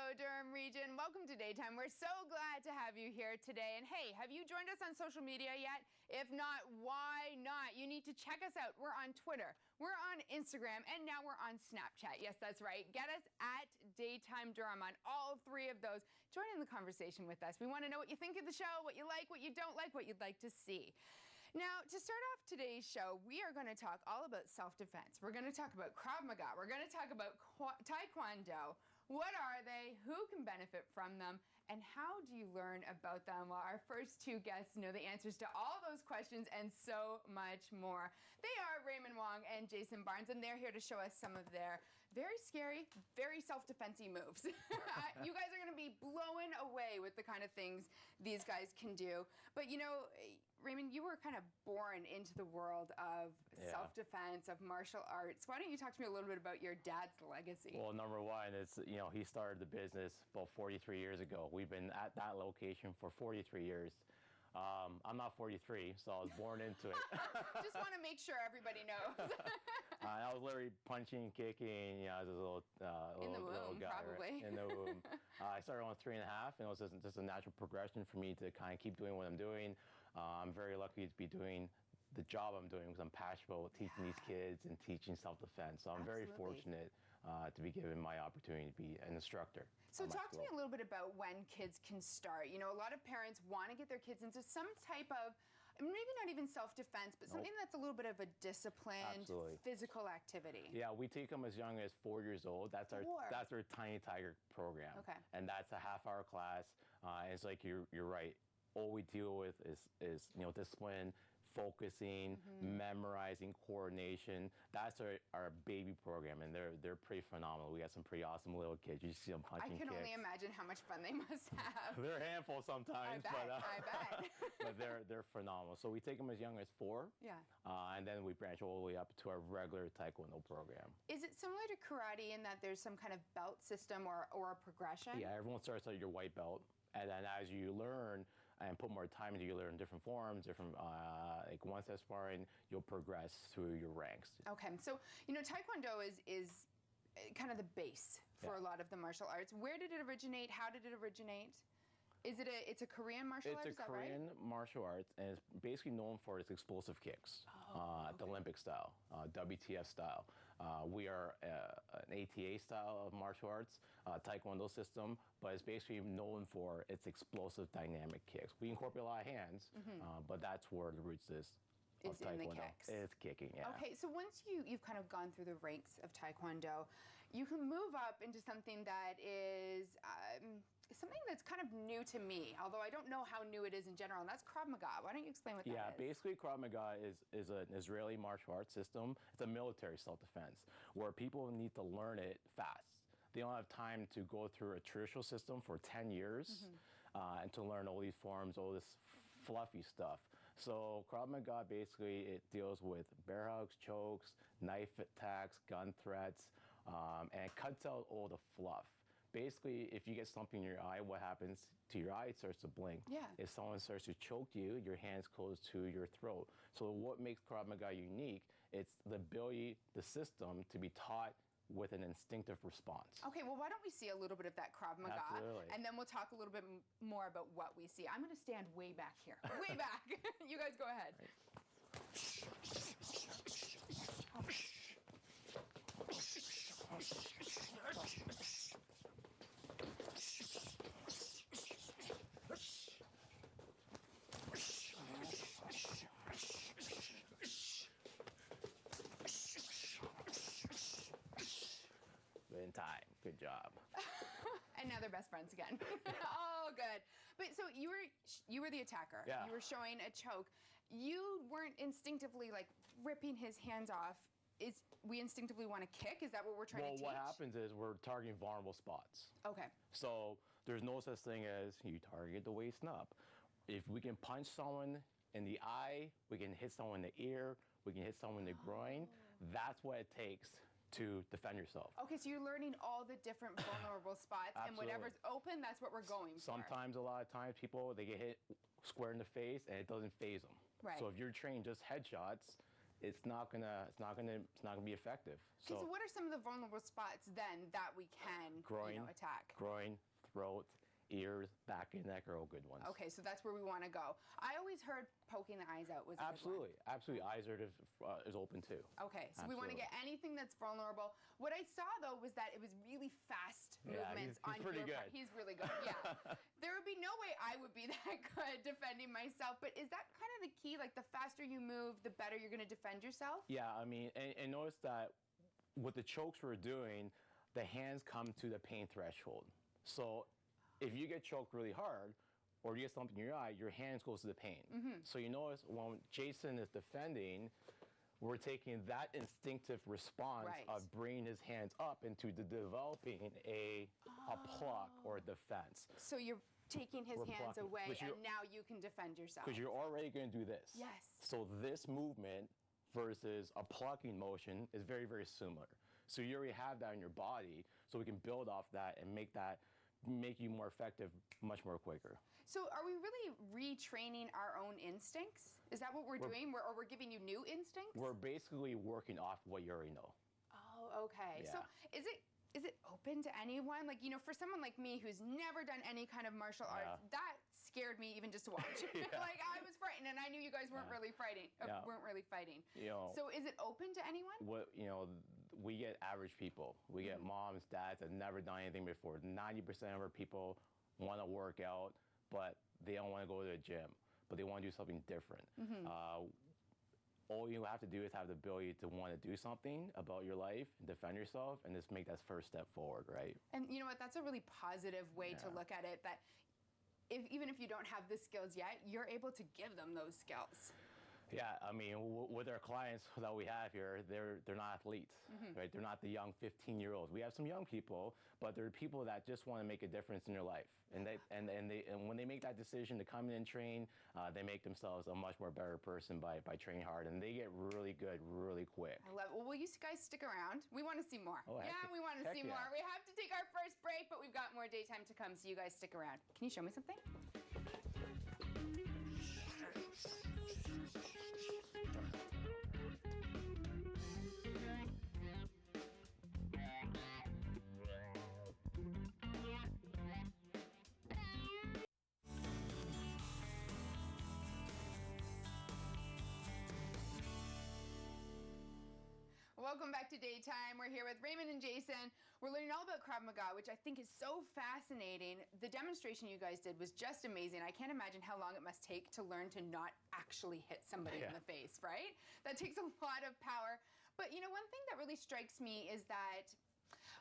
Hello, Durham region. Welcome to Daytime. We're so glad to have you here today. And hey, have you joined us on social media yet? If not, why not? You need to check us out. We're on Twitter, we're on Instagram, and now we're on Snapchat. Yes, that's right. Get us at Daytime Durham on all three of those. Join in the conversation with us. We want to know what you think of the show, what you like, what you don't like, what you'd like to see. Now, to start off today's show, we are going to talk all about self-defense. We're going to talk about Krav Maga. We're going to talk about Taekwondo. What are they? Who can benefit from them? And how do you learn about them? Well, our first two guests know the answers to all those questions and so much more. They are Raymond Wong and Jason Barnes, and they're here to show us some of their very scary, very self-defense-y moves. You guys are going to be blown away with the kind of things these guys can do. But, you know, Raymond, you were kind of born into the world of self-defense, of martial arts. Why don't you talk to me a little bit about your dad's legacy? Well, number one, it's, you know, he started the business about 43 years ago. We've been at that location for 43 years. I'm not 43, so I was born into it. Just want to make sure everybody knows. I was literally punching, kicking, you know, as a little guy, probably. Right? In the womb. I started on 3.5, and it was just a natural progression for me to kind of keep doing what I'm doing. I'm very lucky to be doing the job I'm doing because I'm passionate about teaching these kids and teaching self-defense. So I'm very fortunate to be given my opportunity to be an instructor. So talk to me a little bit about when kids can start. You know, a lot of parents want to get their kids into some type of, maybe not even self-defense, but something that's a little bit of a disciplined physical activity. Yeah, we take them as young as 4 years old. That's our Tiny Tiger program. Okay. And that's a half-hour class. And it's like you're right. All we deal with is you know, discipline, focusing, memorizing, coordination. That's our baby program, and they're pretty phenomenal. We got some pretty awesome little kids. You see them punching I can only imagine how much fun they must have. They're a handful sometimes, I bet. but they're phenomenal. So we take them as young as 4. Yeah. And then we branch all the way up to our regular Taekwondo program. Is it similar to karate in that there's some kind of belt system or a progression? Yeah, everyone starts at your white belt. And then as you learn and put more time into, you learn different forms, different, like one-step sparring, you'll progress through your ranks. Okay, so, you know, Taekwondo is kind of the base for a lot of the martial arts. Where did it originate? How did it originate? Is it it's a Korean martial art, is that right? It's a Korean martial art, and it's basically known for its explosive kicks, the Olympic style, WTF style. We are an ATA style of martial arts, Taekwondo system, but it's basically known for its explosive dynamic kicks. We incorporate a lot of hands, but that's where the roots is. It's in the kicks. It's kicking, yeah. Okay, so once you've kind of gone through the ranks of Taekwondo, you can move up into something that is something that's kind of new to me, although I don't know how new it is in general, and that's Krav Maga. Why don't you explain what that is? Yeah, basically Krav Maga is an Israeli martial arts system. It's a military self-defense where people need to learn it fast. They don't have time to go through a traditional system for 10 years and to learn all these forms, all this fluffy stuff. So Krav Maga basically, it deals with bear hugs, chokes, knife attacks, gun threats, and it cuts out all the fluff. Basically, if you get something in your eye, what happens to your eye? It starts to blink. Yeah. If someone starts to choke you, your hands close to your throat. So what makes Krav Maga unique, it's the ability, the system, to be taught with an instinctive response. Okay, well, why don't we see a little bit of that Krav Maga? Absolutely. And then we'll talk a little bit more about what we see. I'm going to stand way back here. Way back. You guys go ahead. Right. In time. Good job. And now they're best friends again. Oh, good. But so you were the attacker. Yeah. You were showing a choke. You weren't instinctively like ripping his hands off. We instinctively want to kick? Is that what we're trying to teach? Well, what happens is we're targeting vulnerable spots. Okay. So there's no such thing as you target the waist and up. If we can punch someone in the eye, we can hit someone in the ear, we can hit someone in the groin. That's what it takes to defend yourself. Okay, so you're learning all the different vulnerable spots, and whatever's open, that's what we're going for. Sometimes, a lot of times, people, they get hit square in the face, and it doesn't faze them. Right. So if you're trained just headshots, it's not gonna be effective. So what are some of the vulnerable spots then that we can attack? Groin, throat, ears, back of the neck are all good ones. Okay, so that's where we want to go. I always heard poking the eyes out was a good one. Absolutely. Eyes is open too. Okay, so we want to get anything that's vulnerable. What I saw though was that it was really fast movements he's on pretty your good. part. He's really good. Yeah, there would be no way I would be that good defending myself. But is that kind of the key? Like the faster you move, the better you're going to defend yourself? Yeah, I mean, and notice that with the chokes we're doing, the hands come to the pain threshold. So if you get choked really hard or you get something in your eye, your hands goes to the pain. So you notice when Jason is defending, we're taking that instinctive response of bringing his hands up into developing a pluck or a defense. So you're taking his hands away and now you can defend yourself. Because you're already going to do this. Yes. So this movement versus a plucking motion is very, very similar. So you already have that in your body, so we can build off that and make you more effective much more quicker. So are we really retraining our own instincts? Is that what we're doing? Or we're giving you new instincts? We're basically working off what you already know. Oh, okay. Yeah. So is it open to anyone? Like, for someone like me who's never done any kind of martial arts, that scared me even just to watch. Like I was frightened and I knew you guys weren't really fighting. Weren't really fighting. So is it open to anyone? We get average people. We get moms, dads that never done anything before. 90% of our people want to work out, but they don't want to go to the gym, but they want to do something different. All you have to do is have the ability to want to do something about your life, defend yourself, and just make that first step forward, right? And you know what? That's a really positive way to look at it, that even if you don't have the skills yet, you're able to give them those skills. Yeah, I mean, with our clients that we have here, they're not athletes, right? They're not the young 15-year-olds. We have some young people, but they're people that just want to make a difference in their life. And when they make that decision to come in and train, they make themselves a much more better person by training hard, and they get really good really quick. I love it. Well, will you guys stick around? We want to see more. Oh, we want to see more. We have to take our first break, but we've got more daytime to come, so you guys stick around. Can you show me something? Welcome back to Daytime. We're here with Raymond and Jason. We're learning all about Krav Maga, which I think is so fascinating. The demonstration you guys did was just amazing. I can't imagine how long it must take to learn to not actually hit somebody in the face, right? That takes a lot of power. But one thing that really strikes me is that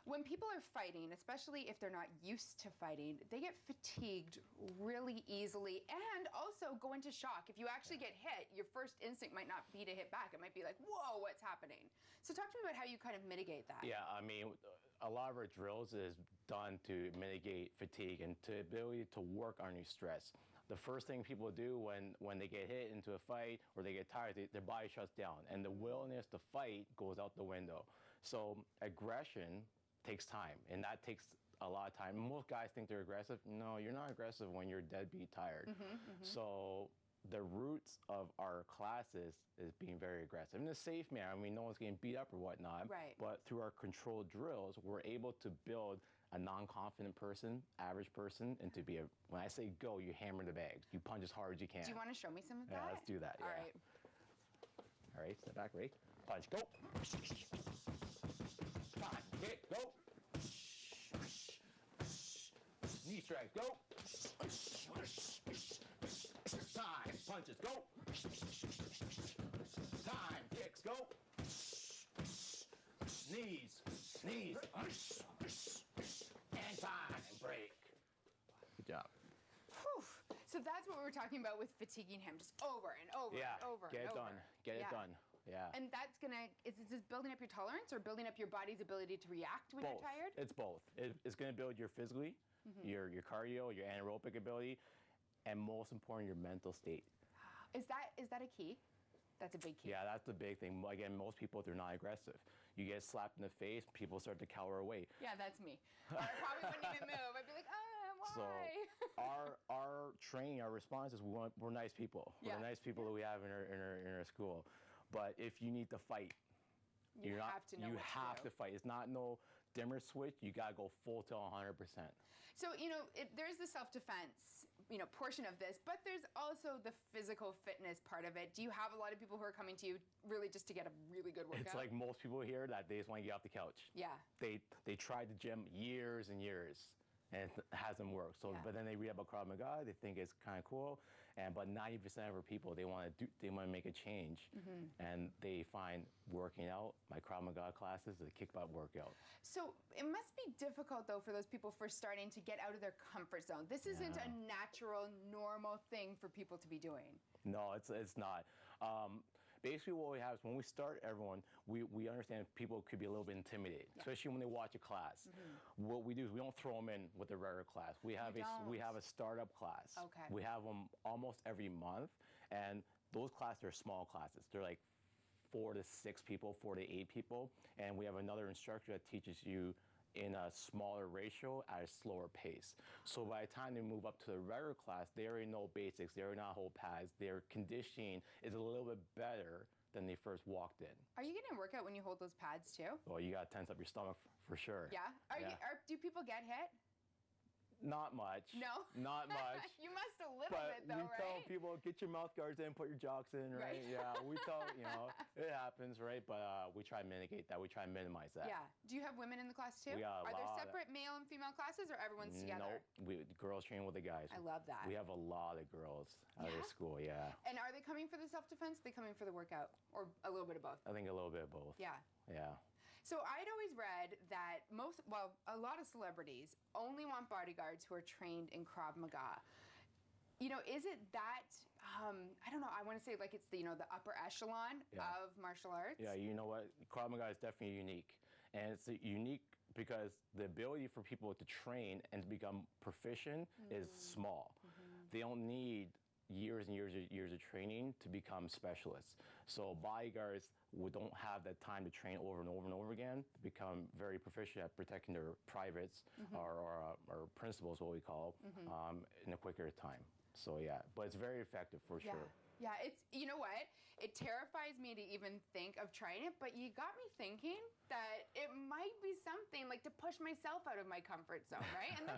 when people are fighting, especially if they're not used to fighting, they get fatigued really easily and also go into shock. If you actually get hit, your first instinct might not be to hit back. It might be like, whoa, what's happening? So talk to me about how you kind of mitigate that. Yeah, I mean, a lot of our drills is done to mitigate fatigue and to ability to work on your stress. The first thing people do when they get hit into a fight or they get tired, their body shuts down and the willingness to fight goes out the window. So aggression takes time, and that takes a lot of time. Most guys think they're aggressive. No, you're not aggressive when you're deadbeat tired. So the roots of our classes is being very aggressive in a safe manner. I mean, no one's getting beat up or whatnot. Right. But through our controlled drills, we're able to build a non-confident person, average person, and to be when I say go, you hammer the bags. You punch as hard as you can. Do you want to show me some of Yeah, that? let's do that. All yeah. right. All right, step back, ready? Punch, go. Punch, kick, go. Knee strike, go. Time, punches, go. Time, kicks, go. Knees, knees. And time, break. Good job. Whew. So that's what we were talking about with fatiguing him, just over and over and over get and it over. done. Get it done. Yeah. And that's is this building up your tolerance or building up your body's ability to react when Both. you're tired? It's both. It's going to build your physically, your cardio, your anaerobic ability, and most important, your mental state. Is that a key? That's a big key. Yeah, that's the big thing. Again, most people, they're not aggressive. You get slapped in the face, people start to cower away. Yeah, that's me. I probably wouldn't even move. I'd be like, why? So our training, our response is we're nice people. Yeah. We're the nice people that we have in our school. But if you need to fight, You have to know you what to have do. to fight. It's not no dimmer switch. You gotta go full to 100%. So, there's the self-defense, portion of this, but there's also the physical fitness part of it. Do you have a lot of people who are coming to you really just to get a really good workout? It's like most people here that they just want to get off the couch. Yeah. They tried the gym years and years, and it hasn't worked. So, Yeah. but then they read about Krav Maga. They think it's kind of cool, but 90% of our people they want to make a change, and they find working out, my Krav Maga classes, is a kick butt workout. So it must be difficult, though, for those people first starting to get out of their comfort zone. This isn't a natural, normal thing for people to be doing. No, it's not. Basically, what we have is when we start everyone, we understand people could be a little bit intimidated, especially when they watch a class. What we do is we don't throw them in with a regular class. We have a startup class. Okay. We have them almost every month, and those classes are small classes. They're like 4 to 6 people, 4 to 8 people, and we have another instructor that teaches you in a smaller ratio at a slower pace. So by the time they move up to the regular class, they already know basics, they already know how to hold pads, their conditioning is a little bit better than they first walked in. Are you getting a workout when you hold those pads, too? Well, you gotta tense up your stomach for sure. Yeah? Do people get hit? Not much. No? Not much. You must a little But bit, though, we right? tell people, get your mouth guards in, put your jocks in, right? Right. Yeah, we tell, it happens, right? But we try to mitigate that. We try to minimize that. Yeah. Do you have women in the class, too? We got a Are there lot. separate male and female classes, or everyone's together? Nope. Girls train with the guys. I love that. We have a lot of girls out Yeah? of school, yeah. And are they coming for the self-defense? Are they coming for the workout? Or a little bit of both? I think a little bit of both. Yeah. Yeah. So I'd always read that a lot of celebrities only want bodyguards who are trained in Krav Maga. Is it that, I don't know, I want to say like it's the upper echelon of martial arts? Yeah, you know what? Krav Maga is definitely unique. And it's unique because the ability for people to train and to become proficient is small. They don't need years and years of training to become specialists. So bodyguards who don't have that time to train over and over and over again to become very proficient at protecting their privates or principals, what we call, in a quicker time. So yeah, but it's very effective for sure. Yeah, it's, you know what? It terrifies me to even think of trying it, but you got me thinking that it might be something like to push myself out of my comfort zone, right? And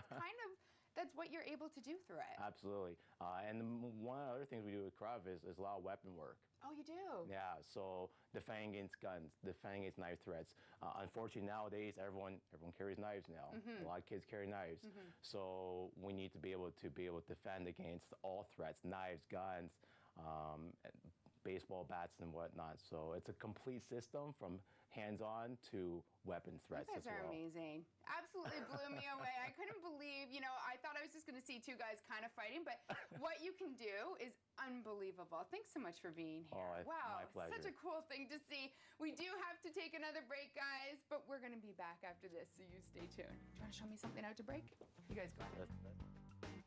that's what you're able to do through it. Absolutely. And one of the other things we do with Krav is a lot of weapon work. Oh, you do? Yeah, so defending against guns, defending against knife threats. Unfortunately, nowadays, everyone carries knives now. A lot of kids carry knives. So we need to be able to defend against all threats, knives, guns, baseball bats and whatnot. So it's a complete system from hands-on to weapon threats as You guys well. are amazing. Absolutely blew me away. I couldn't believe, I thought I was just going to see two guys kind of fighting, but what you can do is unbelievable. Thanks so much for being here. Oh, wow, my pleasure. such a cool thing to see. We do have to take another break, guys, but we're going to be back after this, so you stay tuned. Do you want to show me something out to break? You guys go ahead. That's